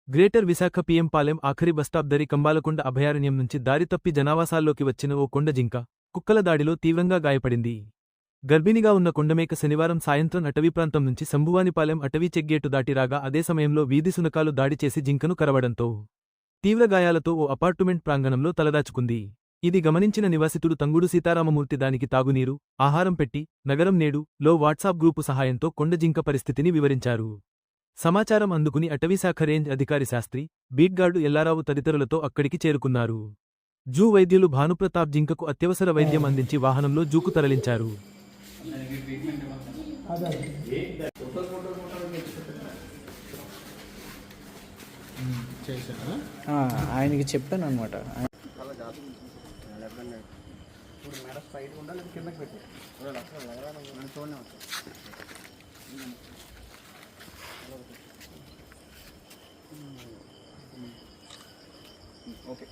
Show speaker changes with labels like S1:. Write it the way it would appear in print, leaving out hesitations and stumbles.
S1: Greater Visakha PM Palem ఆఖరి bus stop దరి కంబాలకొండ అభయారణ్యం నుంచి దారి తప్పి జనావాసాల్లోకి వచ్చిన ఓ కొండ జింక కుక్కల దాడిలో తీవ్రంగా గాయపడింది. గర్భిణిగా ఉన్న కొండమేక శనివారం సాయంత్రం అటవీ ప్రాంతం నుంచి సంభువానిపాలెం అటవీ చెక్గేటు దాటి రాగా అదే సమయంలో వీధి సునకాలు దాడి చేసి జింకను కరవడంతో తీవ్ర గాయాలతో ఓ అపార్టుమెంట్ ప్రాంగణంలో తలదాచుకుంది. ఇది గమనించిన నివాసితుడు తంగుడు సీతారామమూర్తి దానికి తాగునీరు, ఆహారం పెట్టి నగరం నేడు లో వాట్సాప్ గ్రూపు సహాయంతో కొండ జింక పరిస్థితిని వివరించారు. సమాచారం అందుకుని అటవీశాఖ రేంజ్ అధికారి శాస్త్రి, బీట్గార్డు ఎల్లారావు తదితరులతో అక్కడికి చేరుకున్నారు. జూ వైద్యులు భానుప్రతాప్ జింకకు అత్యవసర వైద్యం అందించి వాహనంలో జూకు తరలించారు.
S2: ఆయనకి చెప్పాను అనమాట.
S3: ఓకే